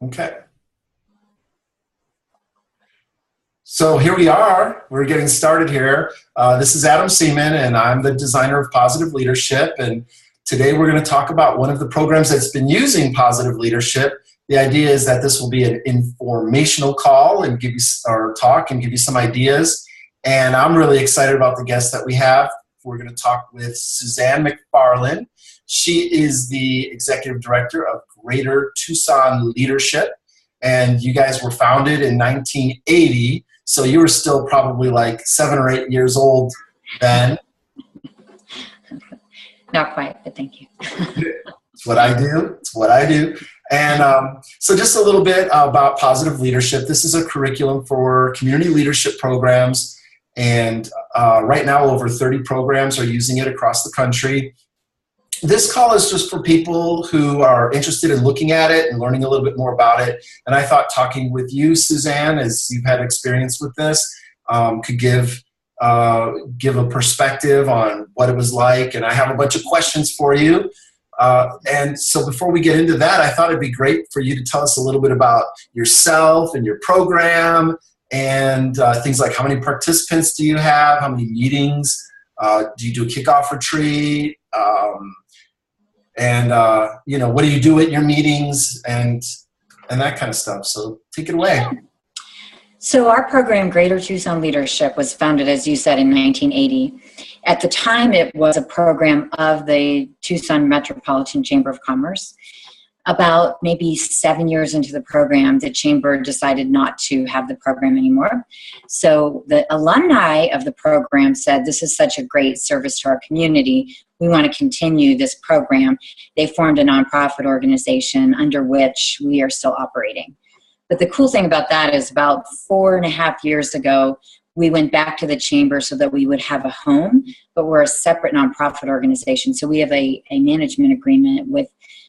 Okay. So here we are. We're getting started here. This is Adam Seaman, and I'm the designer of Positive Leadership. And today we're going to talk about one of the programs that's been using Positive Leadership. The idea is that this will be an informational call and give you our talk and give you some ideas. And I'm really excited about the guest that we have. We're going to talk with Suzanne McFarland. She is the executive director of Greater Tucson Leadership. And you guys were founded in 1980. So you were still probably like 7 or 8 years old then. Not quite, but thank you. It's what I do. It's what I do. And so just a little bit about Positive Leadership. This is a curriculum for community leadership programs. And right now, over 30 programs are using it across the country. This call is just for people who are interested in looking at it and learning a little bit more about it. And I thought talking with you, Suzanne, as you've had experience with this, could give a perspective on what it was like. And I have a bunch of questions for you. And so before we get into that, I thought it'd be great for you to tell us a little bit about yourself and your program and things like how many participants do you have, how many meetings, do you do a kickoff retreat, and you know, what do you do at your meetings and that kind of stuff. So take it away. So our program, Greater Tucson Leadership, was founded, as you said, in 1980. At the time, it was a program of the Tucson Metropolitan Chamber of Commerce. About maybe 7 years into the program, the chamber decided not to have the program anymore. So the alumni of the program said, this is such a great service to our community. We want to continue this program. They formed a nonprofit organization under which we are still operating. But the cool thing about that is about 4.5 years ago, we went back to the chamber so that we would have a home, but we're a separate nonprofit organization. So we have a management agreement with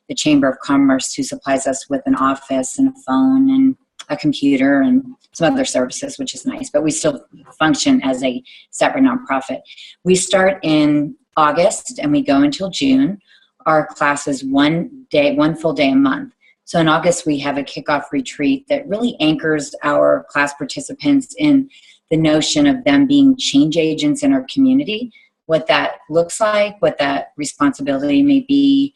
the Chamber of Commerce, who supplies us with an office and a phone and a computer and some other services, which is nice. But we still function as a separate nonprofit. We start in August and we go until June. Our class is one full day a month. So in August, we have a kickoff retreat that really anchors our class participants in the notion of them being change agents in our community, what that looks like, what that responsibility may be,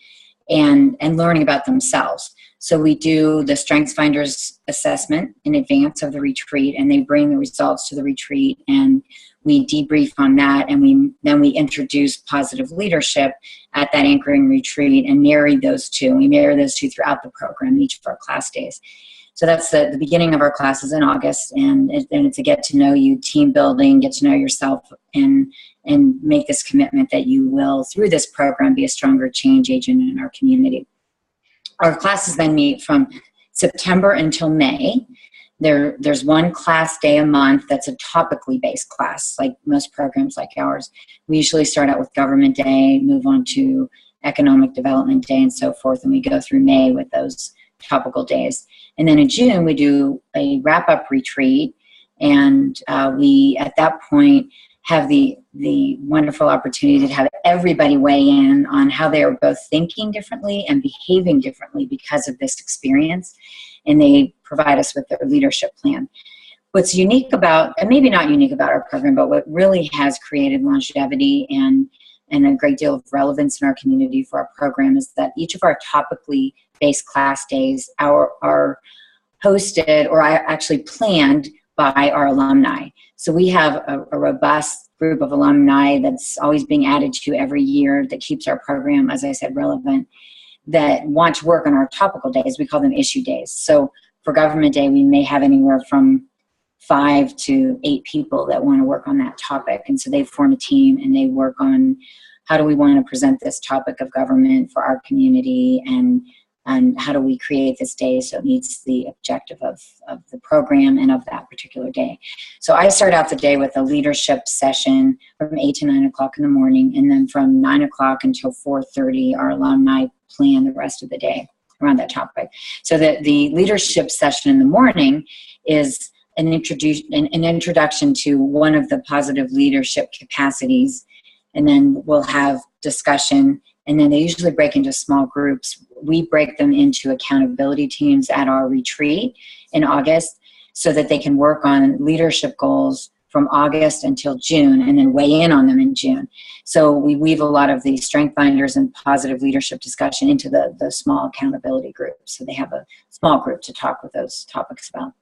and learning about themselves. So we do the Strengths Finders assessment in advance of the retreat, and they bring the results to the retreat, and we debrief on that, and then we introduce Positive Leadership at that anchoring retreat and marry those two. We marry those two throughout the program, each of our class days. So that's the beginning of our classes in August, and it's a get to know you, team building, get to know yourself, and make this commitment that you will, through this program, be a stronger change agent in our community. Our classes then meet from September until May. There's one class day a month that's a topically based class, like most programs like ours. We usually start out with Government Day, move on to Economic Development Day, and so forth, and we go through May with those topical days. And then in June, we do a wrap-up retreat, and we, at that point, have the wonderful opportunity to have everybody weigh in on how they are both thinking differently and behaving differently because of this experience, and they provide us with their leadership plan. What's unique about, and maybe not unique about our program, but what really has created longevity and a great deal of relevance in our community for our program is that each of our topically based class days are hosted or actually planned by our alumni. So we have a robust group of alumni that's always being added to every year that keeps our program, as I said, relevant, that want to work on our topical days. We call them issue days. So for Government Day, we may have anywhere from 5 to 8 people that want to work on that topic. And so they form a team and they work on how do we want to present this topic of government for our community, and how do we create this day so it meets the objective of the program and of that particular day. So I start out the day with a leadership session from 8 to 9 o'clock in the morning, and then from 9 o'clock until 4:30, our alumni plan the rest of the day around that topic. So that the leadership session in the morning is an introduction to one of the positive leadership capacities, and then we'll have discussion And then they usually break into small groups. We break them into accountability teams at our retreat in August so that they can work on leadership goals from August until June and then weigh in on them in June. So we weave a lot of the strength finders and positive leadership discussion into the small accountability groups. So they have a small group to talk with those topics about.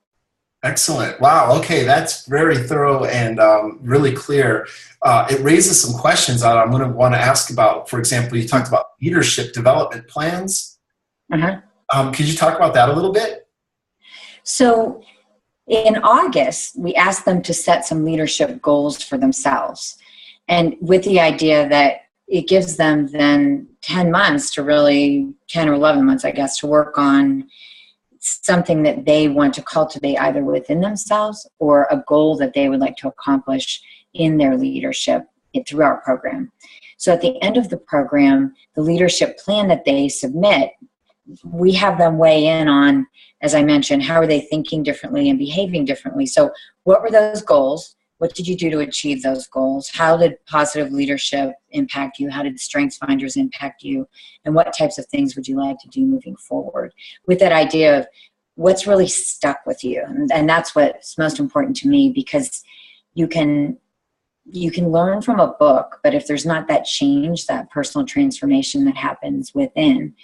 Excellent. Wow. Okay. That's very thorough and really clear. It raises some questions that I'm going to want to ask about. For example, you talked about leadership development plans. Could you talk about that a little bit? So in August, we asked them to set some leadership goals for themselves. And with the idea that it gives them then 10 months to really, 10 or 11 months, I guess, to work on something that they want to cultivate either within themselves or a goal that they would like to accomplish in their leadership through our program. So at the end of the program, the leadership plan that they submit, we have them weigh in on, as I mentioned, how are they thinking differently and behaving differently. So what were those goals? What did you do to achieve those goals? How did positive leadership impact you? How did strengths finders impact you? And what types of things would you like to do moving forward? With that idea of what's really stuck with you. And that's what's most important to me, because you can learn from a book, but if there's not that change, that personal transformation that happens within,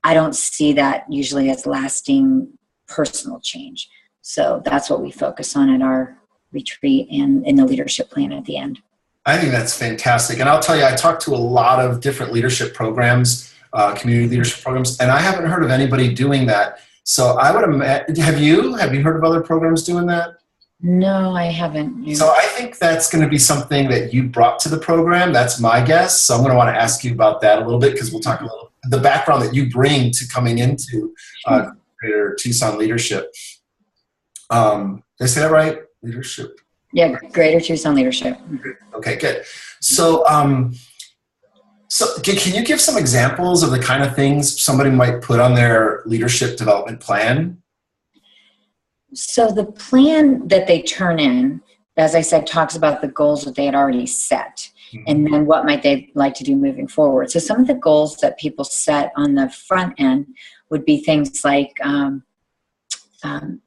I don't see that usually as lasting personal change. So that's what we focus on at our retreat and in the leadership plan at the end. I think that's fantastic. And I'll tell you, I talked to a lot of different leadership programs, community leadership programs, and I haven't heard of anybody doing that. So I would imagine, have you heard of other programs doing that? No, I haven't. So I think that's going to be something that you brought to the program. That's my guess. So I'm going to want to ask you about that a little bit, because we'll talk a little the background that you bring to coming into Greater Tucson leadership. Did I say that right? Leadership. Yeah, Greater Tucson leadership. Okay, good. So, can you give some examples of the kind of things somebody might put on their leadership development plan? So the plan that they turn in, as I said, talks about the goals that they had already set. And then what might they like to do moving forward. So some of the goals that people set on the front end would be things like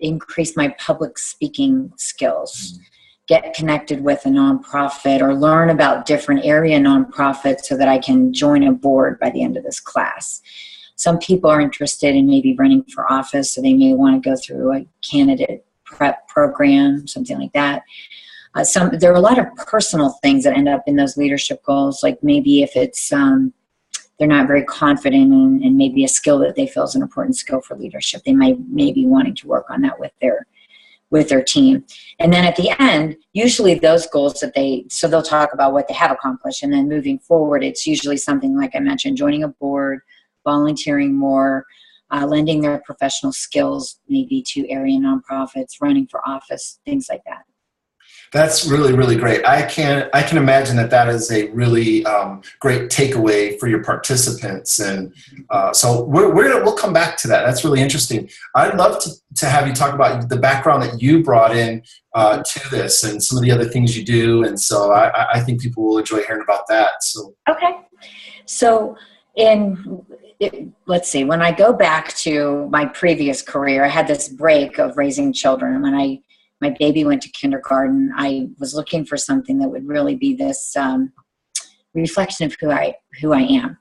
increase my public speaking skills, get connected with a nonprofit, or learn about different area nonprofits so that I can join a board by the end of this class. Some people are interested in maybe running for office, so they may want to go through a candidate prep program, something like that. There are a lot of personal things that end up in those leadership goals, like maybe if it's they're not very confident in maybe a skill that they feel is an important skill for leadership, they may be wanting to work on that with their team. And then at the end, usually those goals that they'll talk about what they have accomplished, and then moving forward, it's usually something like I mentioned, joining a board, volunteering more, lending their professional skills maybe to area nonprofits, running for office, things like that. That's really, really great. I can imagine that is a really great takeaway for your participants, and so we'll come back to that. That's really interesting. I'd love to have you talk about the background that you brought in to this, and some of the other things you do. And so I think people will enjoy hearing about that. So okay, so let's see. When I go back to my previous career, I had this break of raising children. When my baby went to kindergarten, I was looking for something that would really be this reflection of who I am.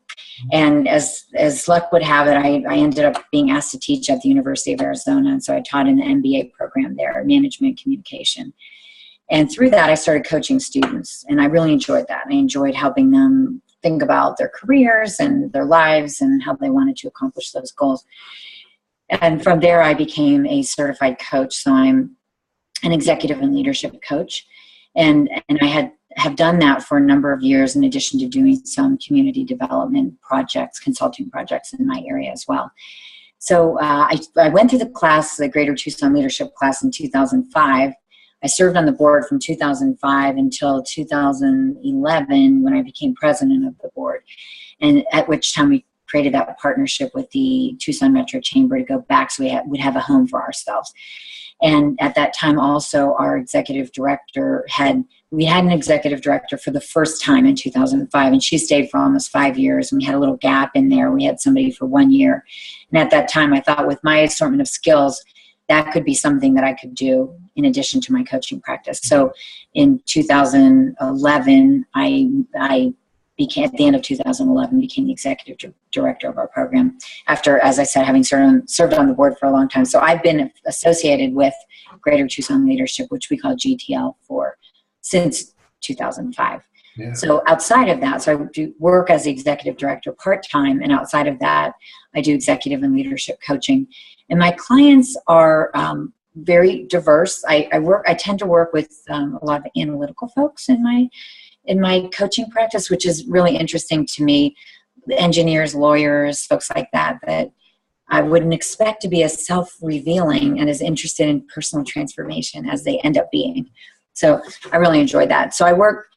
And as luck would have it, I ended up being asked to teach at the University of Arizona. And so I taught in the MBA program there, Management Communication. And through that, I started coaching students. And I really enjoyed that. I enjoyed helping them think about their careers and their lives and how they wanted to accomplish those goals. And from there, I became a certified coach. So I'm an executive and leadership coach. And I have done that for a number of years, in addition to doing some community development projects, consulting projects in my area as well. So I went through the class, the Greater Tucson Leadership class, in 2005. I served on the board from 2005 until 2011 when I became president of the board, and at which time we created that partnership with the Tucson Metro Chamber to go back so we'd have a home for ourselves. And at that time also, our executive director had we had an executive director for the first time in 2005, and she stayed for almost 5 years, and we had a little gap in there. We had somebody for 1 year. And at that time, I thought with my assortment of skills, that could be something that I could do in addition to my coaching practice. So in 2011, I became, at the end of 2011, became the executive director of our program after, as I said, having served on the board for a long time. So I've been associated with Greater Tucson Leadership, which we call GTL, since 2005. Yeah. So outside of that, so I do work as the executive director part-time, and outside of that, I do executive and leadership coaching. And my clients are very diverse. I tend to work with a lot of analytical folks in my coaching practice, which is really interesting to me. Engineers, lawyers, folks like that I wouldn't expect to be as self-revealing and as interested in personal transformation as they end up being. So I really enjoyed that. So I work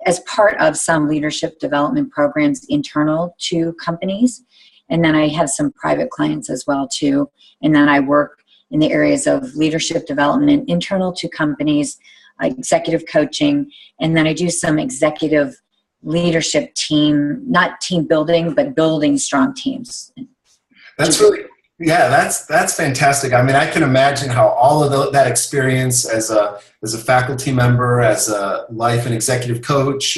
as part of some leadership development programs internal to companies. And then I have some private clients as well too. And then I work in the areas of leadership development internal to companies, executive coaching, and then I do some executive leadership team, not team building, but building strong teams. That's really, yeah, that's fantastic. I mean, I can imagine how all of that experience as a faculty member, as a life and executive coach,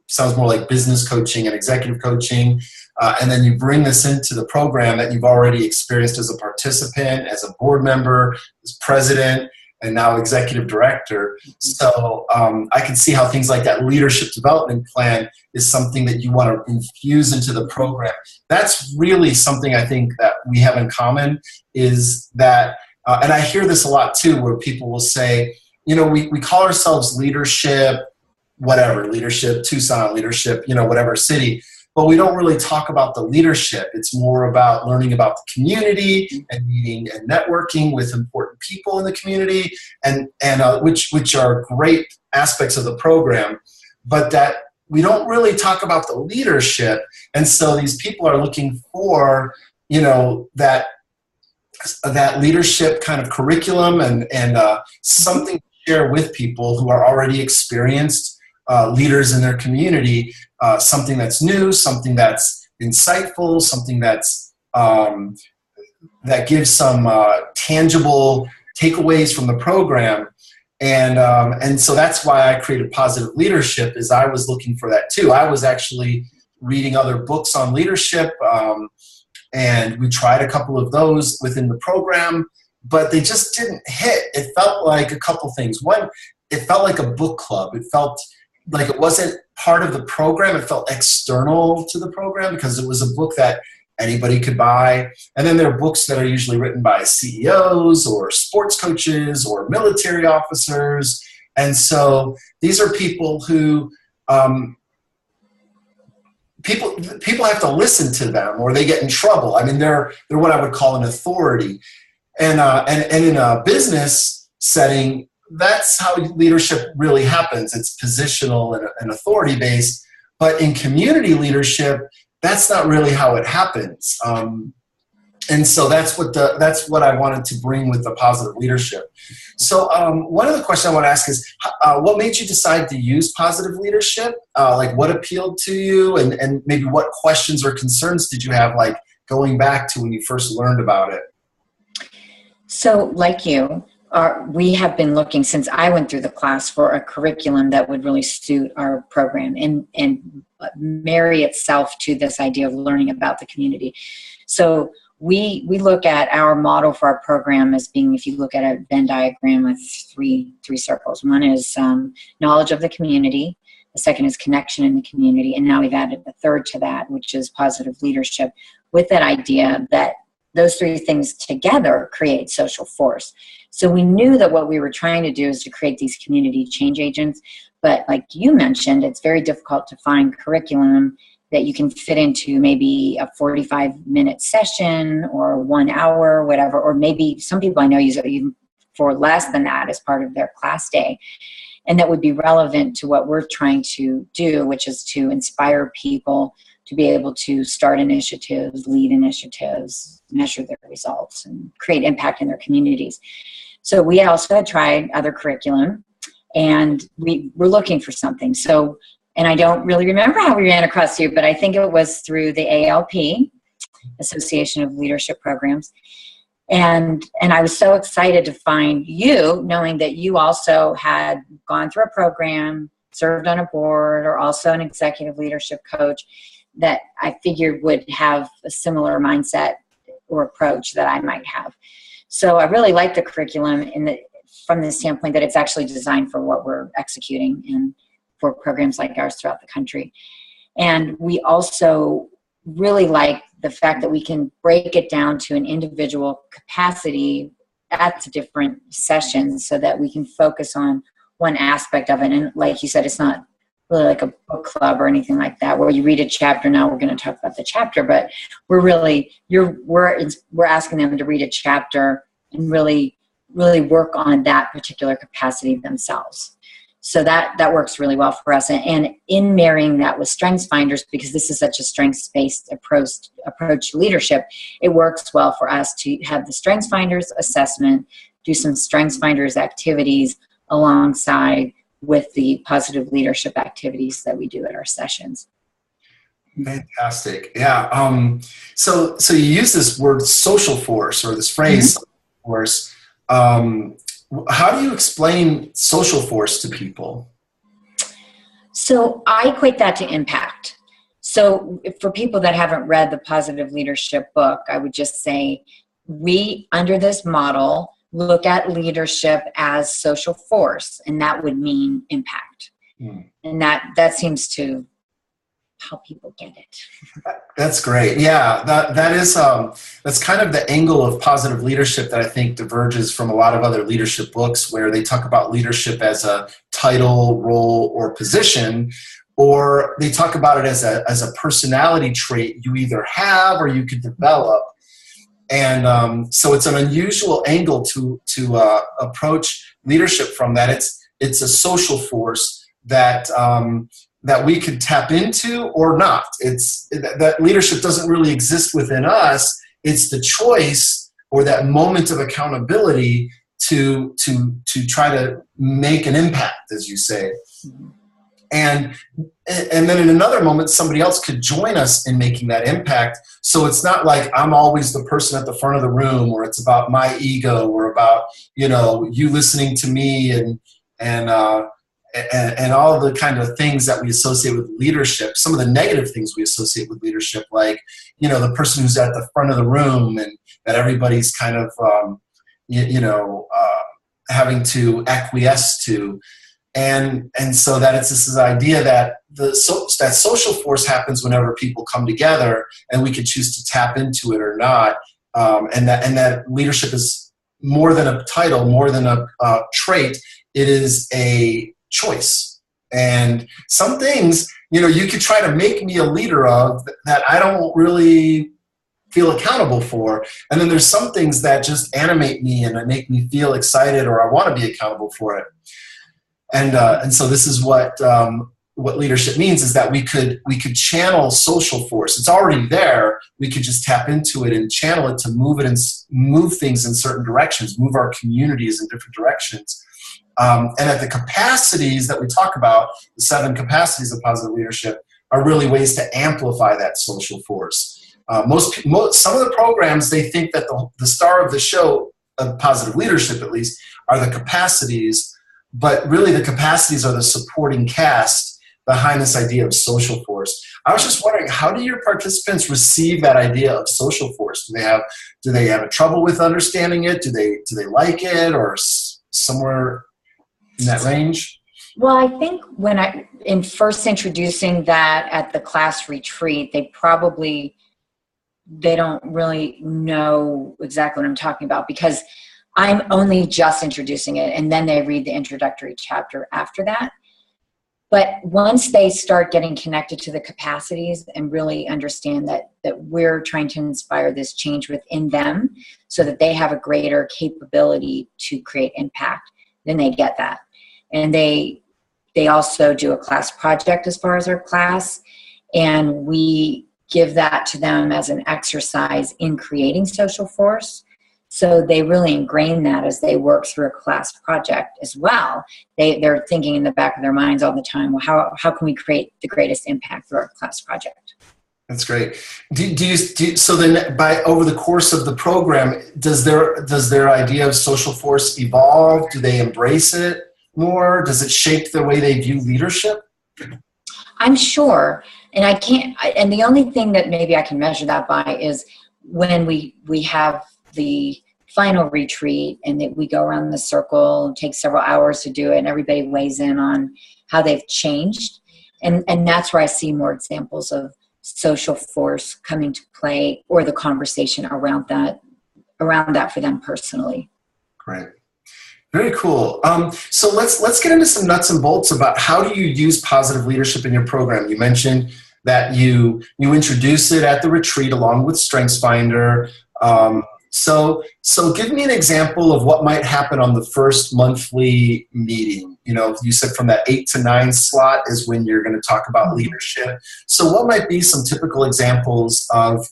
sounds more like business coaching and executive coaching, and then you bring this into the program that you've already experienced as a participant, as a board member, as president, and now executive director. So I can see how things like that leadership development plan is something that you want to infuse into the program. That's really something I think that we have in common is that, and I hear this a lot too, where people will say, you know, we call ourselves leadership, whatever, leadership Tucson, leadership, you know, whatever city, but we don't really talk about the leadership. It's more about learning about the community and meeting and networking with important people in the community, and which are great aspects of the program, but that we don't really talk about the leadership. And so these people are looking for, you know, that leadership kind of curriculum and something to share with people who are already experienced leaders in their community, something that's new, something that's insightful, something that's that gives some tangible takeaways from the program. And so that's why I created Positive Leadership, is I was looking for that too. I was actually reading other books on leadership, and we tried a couple of those within the program, but they just didn't hit. It felt like a couple things. One, it felt like a book club. It felt like it wasn't part of the program. It felt external to the program because it was a book that anybody could buy. And then there are books that are usually written by CEOs or sports coaches or military officers. And so these are people who people have to listen to them or they get in trouble. I mean, they're what I would call an authority. And in a business setting, that's how leadership really happens. It's positional and authority-based. But in community leadership, that's not really how it happens. And so that's what I wanted to bring with the Positive Leadership. So one of the questions I want to ask is, what made you decide to use Positive Leadership? Like what appealed to you, and maybe what questions or concerns did you have, like going back to when you first learned about it? So like you, we have been looking since I went through the class for a curriculum that would really suit our program and marry itself to this idea of learning about the community. So we look at our model for our program as being, if you look at a Venn diagram with three circles. One is knowledge of the community. The second is connection in the community. And now we've added the third to that, which is positive leadership, with that idea that those three things together create social force. So we knew that what we were trying to do is to create these community change agents. But like you mentioned, it's very difficult to find curriculum that you can fit into maybe a 45-minute session or 1 hour, whatever, or maybe some people I know use it even for less than that as part of their class day. And that would be relevant to what we're trying to do, which is to inspire people to be able to start initiatives, lead initiatives, measure their results, and create impact in their communities. So we also had tried other curriculum, and we were looking for something. So, and I don't really remember how we ran across you, but I think it was through the ALP, Association of Leadership Programs. And I was so excited to find you, knowing that you also had gone through a program, served on a board, or also an executive leadership coach, that I figured would have a similar mindset or approach that I might have. So I really like the curriculum from the standpoint that it's actually designed for what we're executing and for programs like ours throughout the country. And we also really like the fact that we can break it down to an individual capacity at the different sessions so that we can focus on one aspect of it. And like you said, it's not really like a book club or anything like that where you read a chapter. Now we're going to talk about the chapter, but we're asking them to read a chapter and really work on that particular capacity themselves. So that works really well for us. And in marrying that with Strengths Finders, because this is such a strengths-based approach to leadership, it works well for us to have the Strengths Finders assessment, do some Strengths Finders activities alongside with the positive leadership activities that we do at our sessions. Fantastic. Yeah. So you use this word social force, or this phrase, social force. How do you explain social force to people? So I equate that to impact. So for people that haven't read the Positive Leadership book, I would just say we, under this model, look at leadership as social force, and that would mean impact. And that seems to help people get it. That's great. Yeah, that's kind of the angle of positive leadership that I think diverges from a lot of other leadership books, where they talk about leadership as a title, role, or position, or they talk about it as a personality trait you either have or you could develop. And so it's an unusual angle to approach leadership from that. It's a social force that we could tap into or not. It's that leadership doesn't really exist within us. It's the choice or that moment of accountability to try to make an impact, as you say. And then in another moment, somebody else could join us in making that impact. So it's not like I'm always the person at the front of the room, or it's about my ego, or about, you listening to me and all of the kind of things that we associate with leadership. Some of the negative things we associate with leadership, like, the person who's at the front of the room and that everybody's kind of, having to acquiesce to. And so that it's this idea that that social force happens whenever people come together, and we can choose to tap into it or not. And that leadership is more than a title, more than a trait. It is a choice. And some things, you could try to make me a leader of that I don't really feel accountable for. And then there's some things that just animate me and make me feel excited, or I want to be accountable for it. And so this is what leadership means, is that we could channel social force. It's already there. We could just tap into it and channel it to move it and move things in certain directions, move our communities in different directions. And that the capacities that we talk about, the 7 capacities of positive leadership, are really ways to amplify that social force. Some of the programs, they think that the star of the show, of positive leadership at least, are the capacities, but really the capacities are the supporting cast behind this idea of social force. I was just wondering, how do your participants receive that idea of social force? Do they have a trouble with understanding it? Do they like it, or somewhere in that range? Well, I think in first introducing that at the class retreat, they don't really know exactly what I'm talking about, because I'm only just introducing it, and then they read the introductory chapter after that. But once they start getting connected to the capacities and really understand that we're trying to inspire this change within them so that they have a greater capability to create impact, then they get that. And they also do a class project as far as our class, and we give that to them as an exercise in creating social force. So they really ingrain that as they work through a class project as well. They're thinking in the back of their minds all the time, well, how can we create the greatest impact through our class project? That's great. So then, by over the course of the program, does their idea of social force evolve? Do they embrace it more? Does it shape the way they view leadership? I'm sure, and I can't. And the only thing that maybe I can measure that by is when we have the final retreat and that we go around the circle. It takes several hours to do it, and everybody weighs in on how they've changed, and that's where I see more examples of social force coming to play, or the conversation around that for them personally. Great. Very cool. So let's get into some nuts and bolts about how do you use positive leadership in your program. You mentioned that you introduce it at the retreat along with StrengthsFinder. So give me an example of what might happen on the first monthly meeting. You know, you said from that 8 to 9 slot is when you're going to talk about leadership. So what might be some typical examples of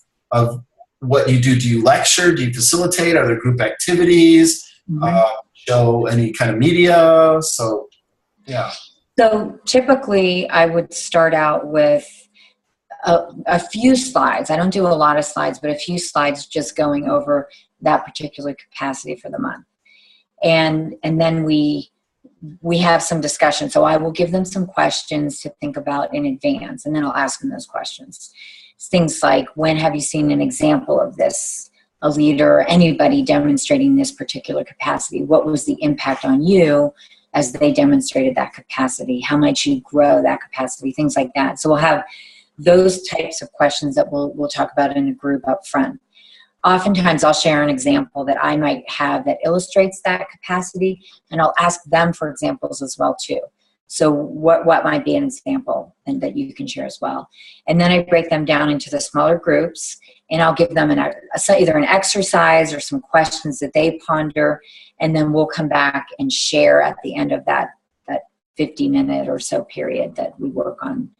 what you do? Do you lecture? Do you facilitate? Are there group activities? Show any kind of media? So, yeah. So typically I would start out with a few slides. I don't do a lot of slides, but a few slides just going over that particular capacity for the month. And then we have some discussion. So I will give them some questions to think about in advance, and then I'll ask them those questions. Things like, when have you seen an example of this? A leader, anybody demonstrating this particular capacity? What was the impact on you as they demonstrated that capacity? How might you grow that capacity? Things like that. So we'll have those types of questions that we'll talk about in a group up front. Oftentimes I'll share an example that I might have that illustrates that capacity, and I'll ask them for examples as well too. So what might be an example and that you can share as well. And then I break them down into the smaller groups, and I'll give them either an exercise or some questions that they ponder, and then we'll come back and share at the end of that 50-minute or so period that we work on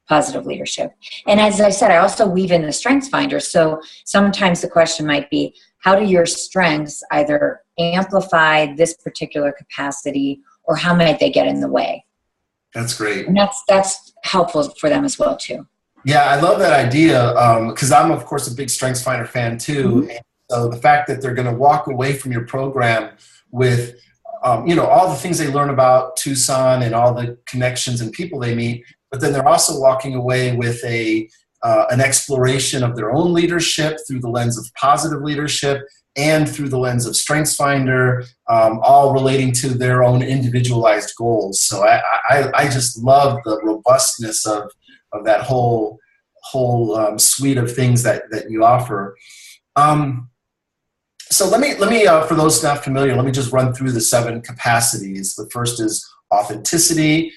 positive leadership. And as I said, I also weave in the StrengthsFinder. So sometimes the question might be, how do your strengths either amplify this particular capacity, or how might they get in the way? That's great. And that's helpful for them as well too. Yeah, I love that idea because I'm, of course, a big StrengthsFinder fan too. And so the fact that they're going to walk away from your program with, all the things they learn about Tucson and all the connections and people they meet, but then they're also walking away with an exploration of their own leadership through the lens of positive leadership and through the lens of StrengthsFinder, all relating to their own individualized goals. So I just love the robustness of that whole suite of things that you offer. So let me for those not familiar, let me just run through the 7 capacities. The first is authenticity.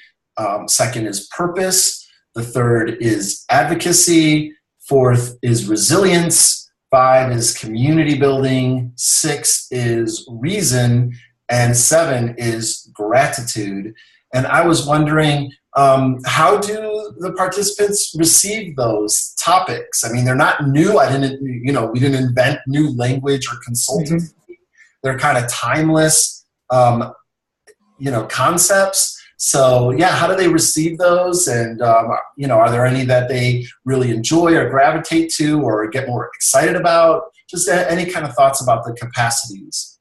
Second is purpose. The third is advocacy. 4th is resilience. 5 is community building. 6 is reason. And 7 is gratitude. And I was wondering, how do the participants receive those topics? I mean, they're not new. We didn't invent new language or consultancy. They're kind of timeless, concepts. So yeah, how do they receive those? And, are there any that they really enjoy or gravitate to or get more excited about? Just any kind of thoughts about the capacities.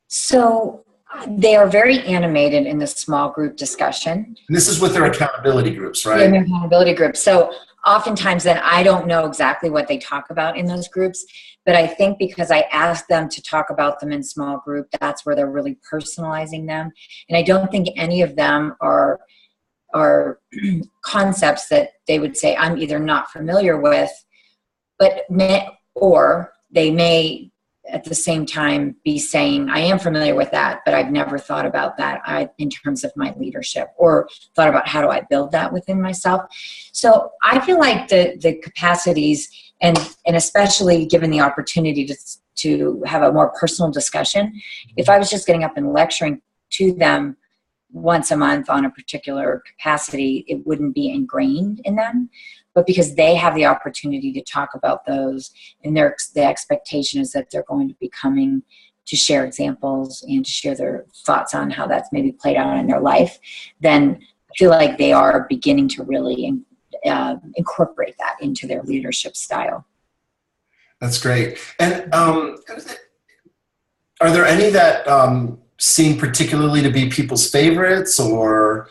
So they are very animated in the small group discussion. And this is with their accountability groups, right? Their accountability groups. So oftentimes then I don't know exactly what they talk about in those groups, but I think because I asked them to talk about them in small group, that's where they're really personalizing them. And I don't think any of them are concepts that they would say I'm either not familiar with, or they may at the same time be saying, I am familiar with that, but I've never thought about that in terms of my leadership, or thought about how do I build that within myself. So I feel like the capacities, and especially given the opportunity to have a more personal discussion, if I was just getting up and lecturing to them once a month on a particular capacity, it wouldn't be ingrained in them. but because they have the opportunity to talk about those, and the expectation is that they're going to be coming to share examples and to share their thoughts on how that's maybe played out in their life, then I feel like they are beginning to really incorporate that into their leadership style. That's great. And are there any that seem particularly to be people's favorites, or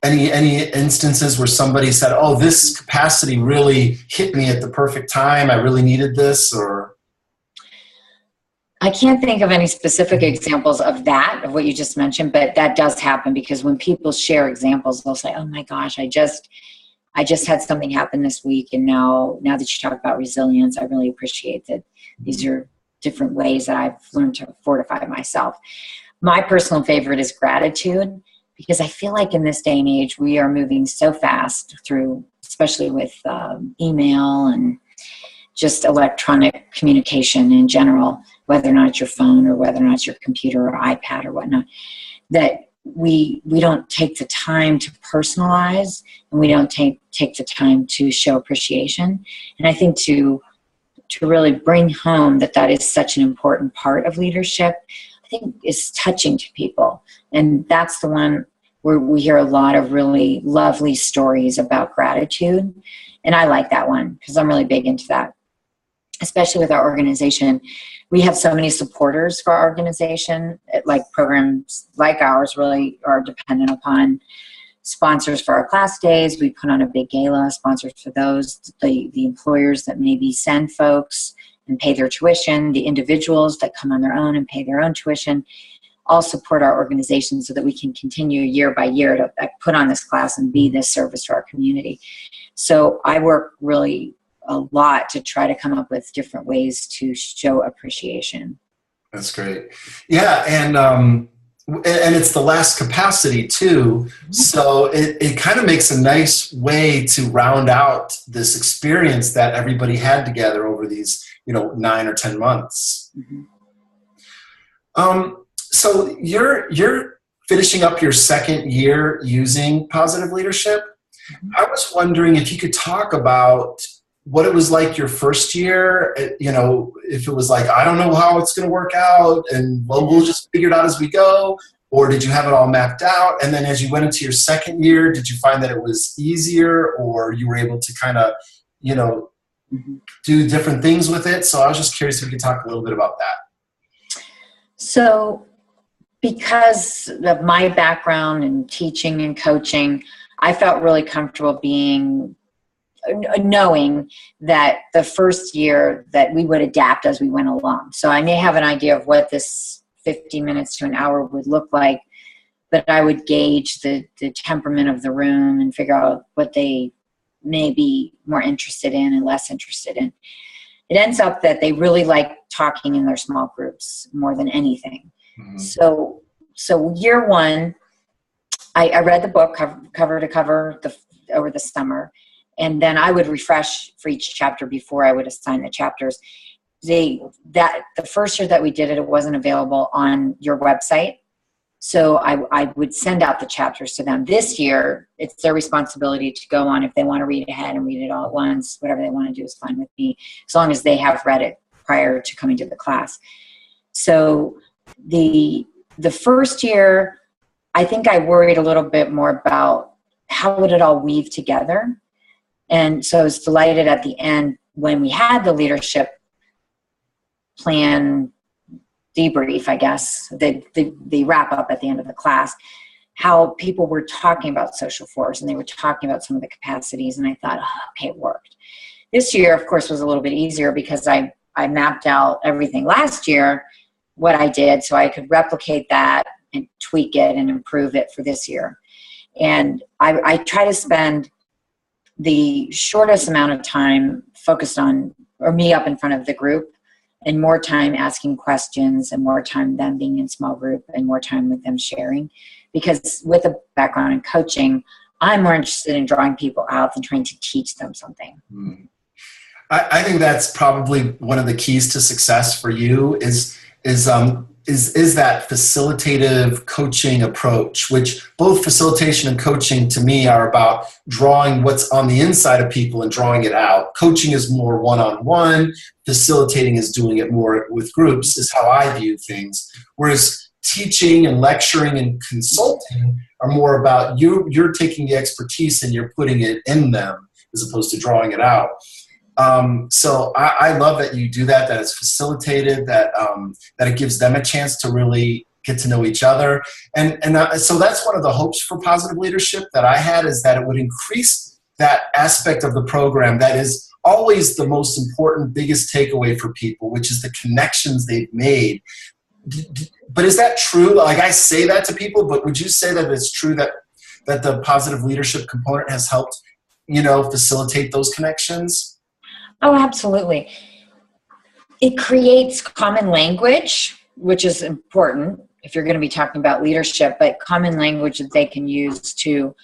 any instances where somebody said, oh, this capacity really hit me at the perfect time, I really needed this? Or I can't think of any specific examples of that, of what you just mentioned, but that does happen, because when people share examples, they'll say, oh my gosh, I just had something happen this week, and now that you talk about resilience, I really appreciate that these are different ways that I've learned to fortify myself. My personal favorite is gratitude, because I feel like in this day and age, we are moving so fast through, especially with email and just electronic communication in general, whether or not it's your phone or whether or not it's your computer or iPad or whatnot, that we don't take the time to personalize, and we don't take the time to show appreciation. And I think to really bring home that is such an important part of leadership, I think is touching to people. And that's the one where we hear a lot of really lovely stories about gratitude. And I like that one because I'm really big into that, especially with our organization. We have so many supporters for our organization. Like programs like ours really are dependent upon sponsors for our class days. We put on a big gala, sponsors for those, the employers that maybe send folks and pay their tuition, the individuals that come on their own and pay their own tuition, all support our organization so that we can continue year by year to put on this class and be this service to our community. So I work really a lot to try to come up with different ways to show appreciation. That's great. Yeah, and it's the last capacity too. So it kind of makes a nice way to round out this experience that everybody had together over these, 9 or 10 months. Mm-hmm. So you're finishing up your second year using positive leadership. Mm-hmm. I was wondering if you could talk about what it was like your first year, if it was like, I don't know how it's going to work out, and we'll just figure it out as we go, or did you have it all mapped out? And then as you went into your second year, did you find that it was easier, or you were able to kind of, do different things with it? So I was just curious if you could talk a little bit about that. So because of my background in teaching and coaching, I felt really comfortable knowing that the first year that we would adapt as we went along. So I may have an idea of what this 50 minutes to an hour would look like, but I would gauge the temperament of the room and figure out what they may be more interested in and less interested in. It ends up that they really like talking in their small groups more than anything. Mm-hmm. So year one, I read the book cover to cover over the summer. And then I would refresh for each chapter before I would assign the chapters. The first year that we did it, it wasn't available on your website. So I would send out the chapters to them. This year, it's their responsibility to go on. If they want to read ahead and read it all at once, whatever they want to do is fine with me, as long as they have read it prior to coming to the class. So the first year, I think I worried a little bit more about how would it all weave together. And so I was delighted at the end when we had the leadership plan debrief, I guess, the wrap up at the end of the class, how people were talking about social force and they were talking about some of the capacities. And I thought, okay, it worked. This year, of course, was a little bit easier because I mapped out everything last year, what I did, so I could replicate that and tweak it and improve it for this year. And I try to spend the shortest amount of time focused on, or me up in front of the group, and more time asking questions and more time them being in small group and more time with them sharing. Because with a background in coaching, I'm more interested in drawing people out than trying to teach them something. I think that's probably one of the keys to success for you is is that facilitative coaching approach, which both facilitation and coaching to me are about drawing what's on the inside of people and drawing it out. Coaching is more one-on-one. Facilitating is doing it more with groups, is how I view things. Whereas teaching and lecturing and consulting are more about you're taking the expertise and you're putting it in them as opposed to drawing it out. So I love that you do that, that it's facilitated, that it gives them a chance to really get to know each other. And so that's one of the hopes for positive leadership that I had, is that it would increase that aspect of the program that is always the most important, biggest takeaway for people, which is the connections they've made. But is that true? Like, I say that to people, but would you say that it's true that the positive leadership component has helped, facilitate those connections? Oh, absolutely. It creates common language, which is important if you're going to be talking about leadership, but common language that they can use to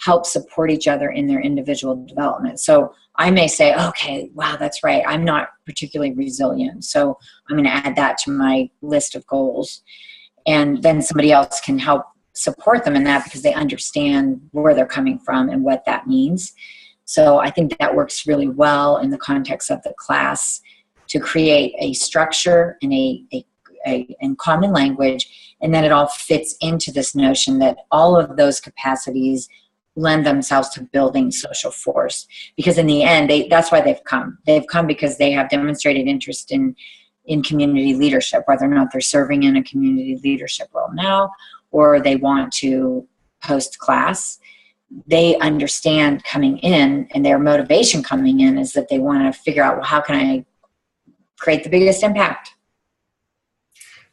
help support each other in their individual development. So I may say, okay, wow, that's right, I'm not particularly resilient, so I'm going to add that to my list of goals. And then somebody else can help support them in that because they understand where they're coming from and what that means. So I think that works really well in the context of the class to create a structure and and common language, and then it all fits into this notion that all of those capacities lend themselves to building social force. Because in the end, that's why they've come. They've come because they have demonstrated interest in community leadership, whether or not they're serving in a community leadership role now or they want to host class. They understand coming in, and their motivation coming in is that they want to figure out, well, how can I create the biggest impact?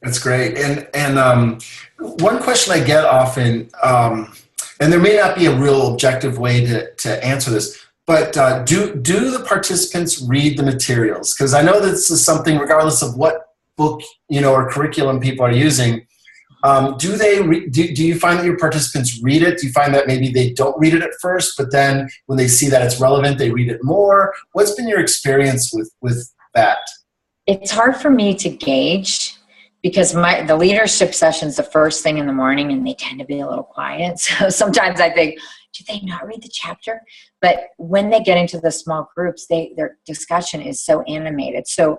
That's great. And one question I get often, and there may not be a real objective way to answer this, but do the participants read the materials? Because I know this is something, regardless of what book or curriculum people are using. Do you find that your participants read it? Do you find that maybe they don't read it at first, but then when they see that it's relevant, they read it more? What's been your experience with that? It's hard for me to gauge because the leadership session's the first thing in the morning and they tend to be a little quiet. So sometimes I think, do they not read the chapter? But when they get into the small groups, their discussion is so animated. So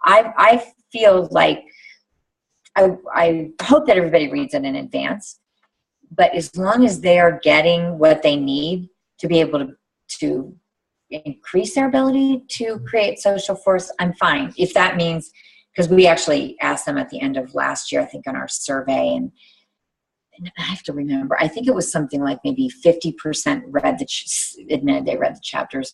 I feel like I hope that everybody reads it in advance, but as long as they are getting what they need to be able to increase their ability to create social force, I'm fine. If that means, because we actually asked them at the end of last year, I think on our survey, and I have to remember, I think it was something like maybe 50% admitted they read the chapters,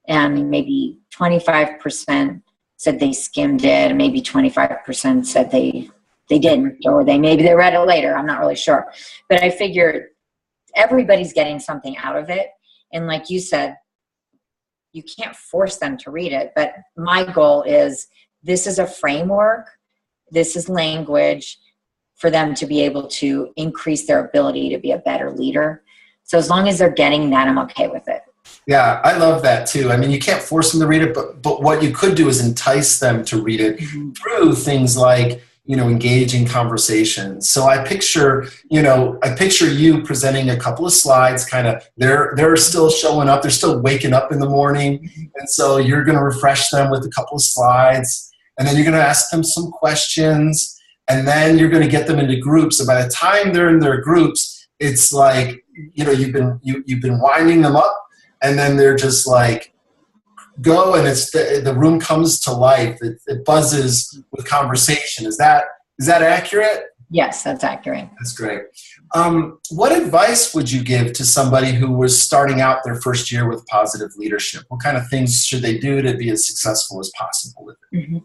and maybe 25% said they skimmed it, and maybe 25% said they didn't, or maybe they read it later. I'm not really sure. But I figured everybody's getting something out of it. And like you said, you can't force them to read it. But my goal is, this is a framework, this is language for them to be able to increase their ability to be a better leader. So as long as they're getting that, I'm okay with it. Yeah, I love that too. I mean, you can't force them to read it, but what you could do is entice them to read it through things like, engaging conversations. So I picture you presenting a couple of slides, kind of, they're still showing up, they're still waking up in the morning. And so you're going to refresh them with a couple of slides, and then you're going to ask them some questions, and then you're going to get them into groups. And by the time they're in their groups, it's like, you've been winding them up, and then they're just like, go, and it's the room comes to life. It buzzes with conversation. Is that accurate? Yes, that's accurate. That's great. What advice would you give to somebody who was starting out their first year with positive leadership? What kind of things should they do to be as successful as possible with it? Mm-hmm.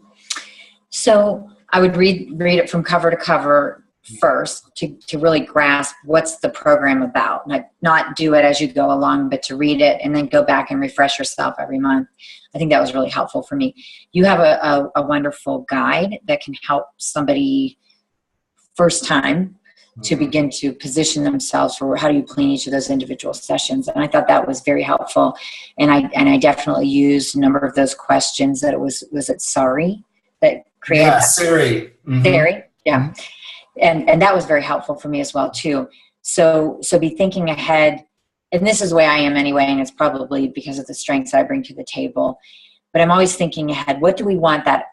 So I would read it from cover to cover first to really grasp what's the program about. Like, not do it as you go along, but to read it and then go back and refresh yourself every month. I think that was really helpful for me. You have a wonderful guide that can help somebody first time to begin to position themselves for how do you plan each of those individual sessions. And I thought that was very helpful. And I definitely used a number of those questions that was it Sari that created? Yeah, Sari. Mm-hmm. Sari. Yeah. And that was very helpful for me as well too. So be thinking ahead, and this is the way I am anyway, and it's probably because of the strengths I bring to the table, but I'm always thinking ahead. What do we want that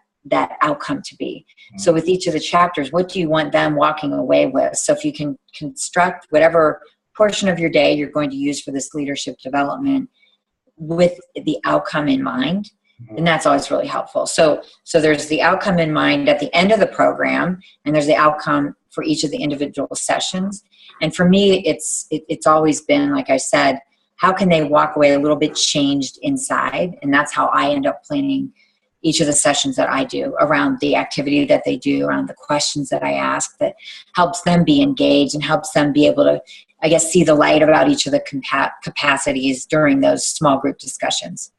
outcome to be? So with each of the chapters, what do you want them walking away with? So if you can construct whatever portion of your day you're going to use for this leadership development with the outcome in mind, and that's always really helpful. So there's the outcome in mind at the end of the program, and there's the outcome for each of the individual sessions. And for me, it's always been, like I said, how can they walk away a little bit changed inside? And that's how I end up planning each of the sessions that I do, around the activity that they do, around the questions that I ask, that helps them be engaged and helps them be able to, I guess, see the light about each of the capacities during those small group discussions.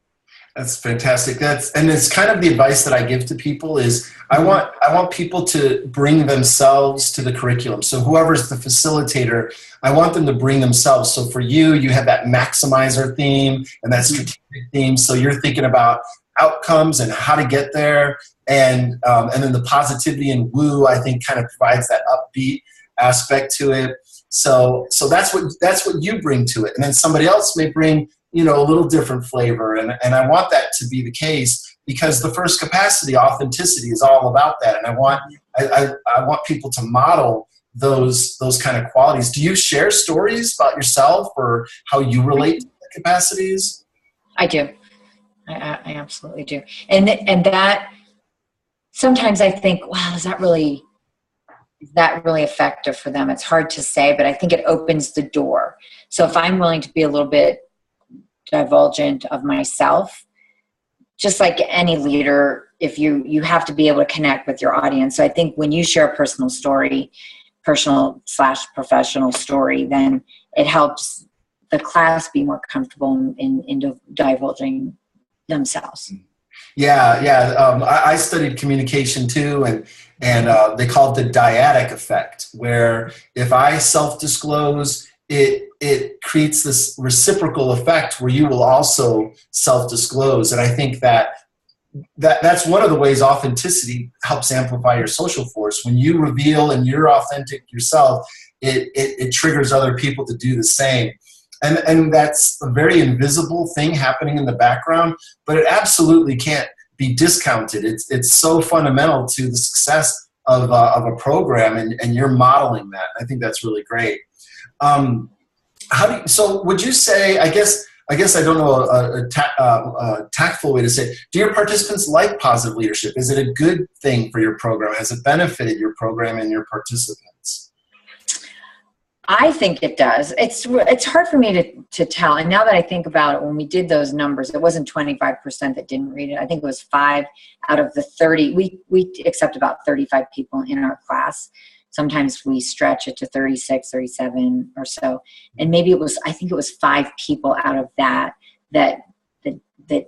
That's fantastic. And it's kind of the advice that I give to people is I want people to bring themselves to the curriculum. So whoever's the facilitator, I want them to bring themselves. So for you, you have that maximizer theme and that strategic theme. So you're thinking about outcomes and how to get there. And then the positivity and woo, I think, kind of provides that upbeat aspect to it. So that's what you bring to it. And then somebody else may bring, a little different flavor. And I want that to be the case, because the first capacity, authenticity, is all about that. And I want people to model those kind of qualities. Do you share stories about yourself or how you relate to the capacities? I do. I absolutely do. And that sometimes I think, wow, is that really effective for them? It's hard to say, but I think it opens the door. So if I'm willing to be a little bit divulgent of myself, just like any leader, if you have to be able to connect with your audience. So I think when you share a personal /professional story, then it helps the class be more comfortable in divulging themselves. Yeah. I studied communication too, and they call it the dyadic effect, where if I self-disclose, it creates this reciprocal effect where you will also self-disclose. And I think that's one of the ways authenticity helps amplify your social force. When you reveal and you're authentic yourself, it triggers other people to do the same. And that's a very invisible thing happening in the background, but it absolutely can't be discounted. It's so fundamental to the success of a program, and you're modeling that. I think that's really great. So would you say, I guess I don't know a tactful way to say it, do your participants like positive leadership? Is it a good thing for your program? Has it benefited your program and your participants? I think it does. It's hard for me to tell. And now that I think about it, when we did those numbers, it wasn't 25% that didn't read it. I think it was 5 out of the 30. We accept about 35 people in our class. Sometimes we stretch it to 36, 37 or so. And maybe I think it was 5 people out of that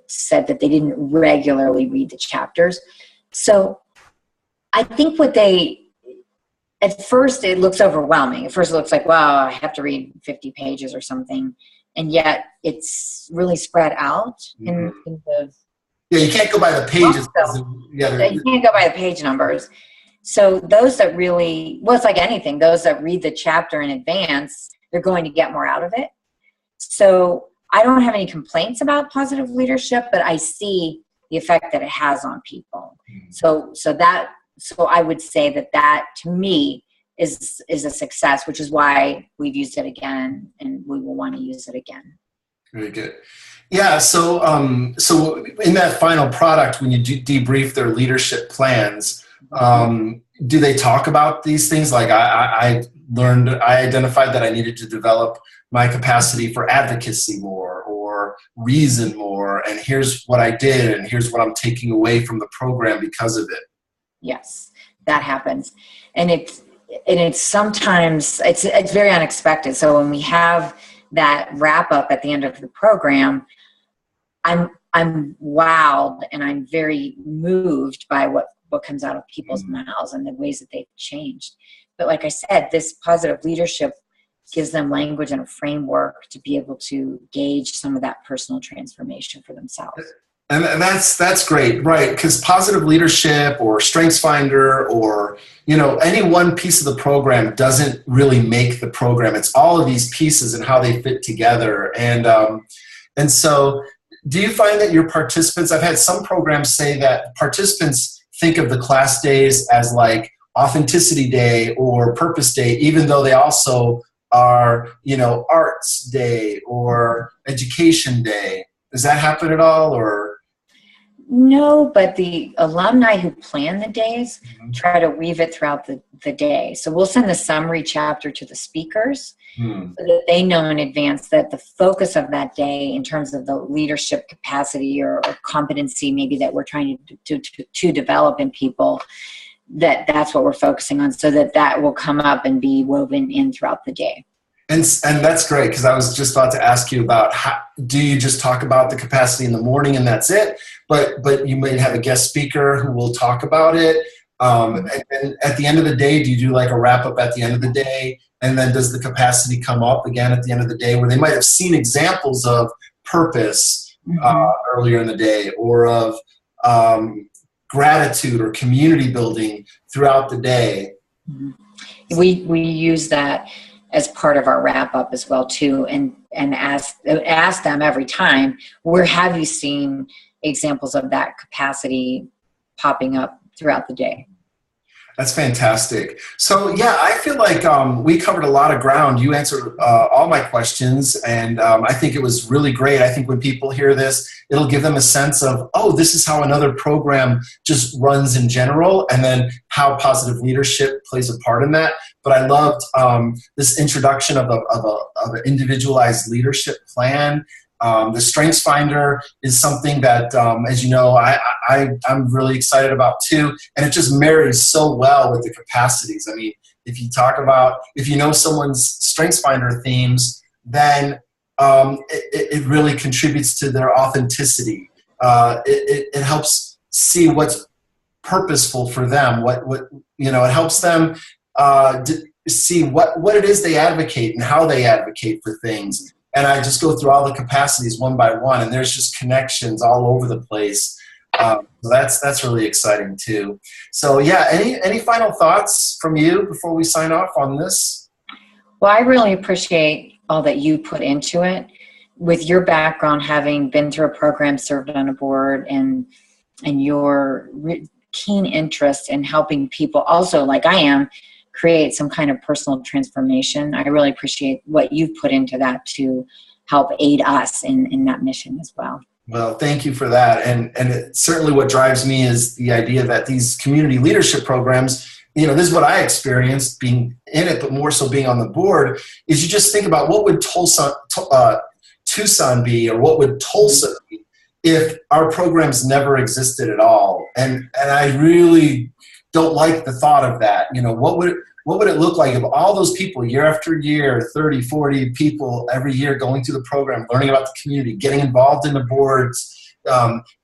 said that they didn't regularly read the chapters. So I think at first it looks overwhelming. At first it looks like, wow, I have to read 50 pages or something. And yet it's really spread out in the... Yeah, you can't go by the pages. You can't go by the page numbers. So those that really, well, it's like anything, those that read the chapter in advance, they're going to get more out of it. So I don't have any complaints about positive leadership, but I see the effect that it has on people. So I would say that to me is a success, which is why we've used it again, and we will want to use it again. Very good. Yeah. So in that final product, when you debrief their leadership plans, do they talk about these things? Like I identified that I needed to develop my capacity for advocacy more, or reason more, and here's what I did, and here's what I'm taking away from the program because of it. Yes, that happens. And it's sometimes it's very unexpected. So when we have that wrap up at the end of the program, I'm wowed and I'm very moved by what comes out of people's mouths and the ways that they've changed. But like I said, this positive leadership gives them language and a framework to be able to gauge some of that personal transformation for themselves. And that's great, right? Because positive leadership or strengths finder or any one piece of the program doesn't really make the program. It's all of these pieces and how they fit together. And so, do you find that your participants? I've had some programs say that participants think of the class days as like authenticity day or purpose day, even though they also are arts day or education day. Does that happen at all, or? No, but the alumni who plan the days try to weave it throughout the day. So we'll send the summary chapter to the speakers so that they know in advance that the focus of that day in terms of the leadership capacity or competency maybe that we're trying to develop in people, that's what we're focusing on, so that will come up and be woven in throughout the day. And that's great, because I was just about to ask you about do you just talk about the capacity in the morning and that's it? But you might have a guest speaker who will talk about it. And at the end of the day, do you do like a wrap up at the end of the day? And then does the capacity come up again at the end of the day, where they might have seen examples of purpose earlier in the day, or of gratitude or community building throughout the day? We use that as part of our wrap up as well too, and ask them every time, where have you seen examples of that capacity popping up throughout the day? That's fantastic. So yeah, I feel like we covered a lot of ground. You answered all my questions, and I think it was really great. I think when people hear this, it'll give them a sense of, oh, this is how another program just runs in general, and then how positive leadership plays a part in that. But I loved this introduction of an individualized leadership plan. The Strengths Finder is something that, as you know, I'm really excited about too, and it just marries so well with the capacities. I mean, if you know someone's Strengths Finder themes, then it really contributes to their authenticity. It helps see what's purposeful for them. It helps them see what it is they advocate and how they advocate for things. And I just go through all the capacities one by one, and there's just connections all over the place. So that's really exciting too. So yeah, any final thoughts from you before we sign off on this? Well, I really appreciate all that you put into it. With your background, having been through a program, served on a board, and your keen interest in helping people also, like I am, create some kind of personal transformation. I really appreciate what you've put into that to help aid us in that mission as well. Well, thank you for that. And certainly what drives me is the idea that these community leadership programs, this is what I experienced being in it, but more so being on the board, is you just think about what would Tucson be, or what would Tulsa be if our programs never existed at all. And I really don't like the thought of that. What would it look like if all those people year after year, 30, 40 people every year going through the program, learning about the community, getting involved in the boards,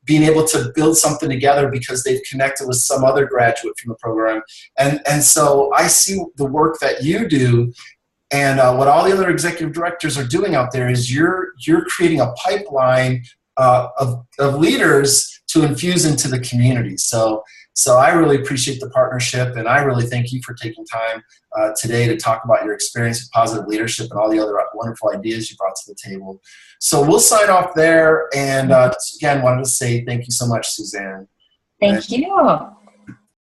being able to build something together because they've connected with some other graduate from the program. And so I see the work that you do, and what all the other executive directors are doing out there is you're creating a pipeline of leaders to infuse into the community. So I really appreciate the partnership, and I really thank you for taking time today to talk about your experience with positive leadership and all the other wonderful ideas you brought to the table. So we'll sign off there, and again, wanted to say thank you so much, Suzanne. Thank you.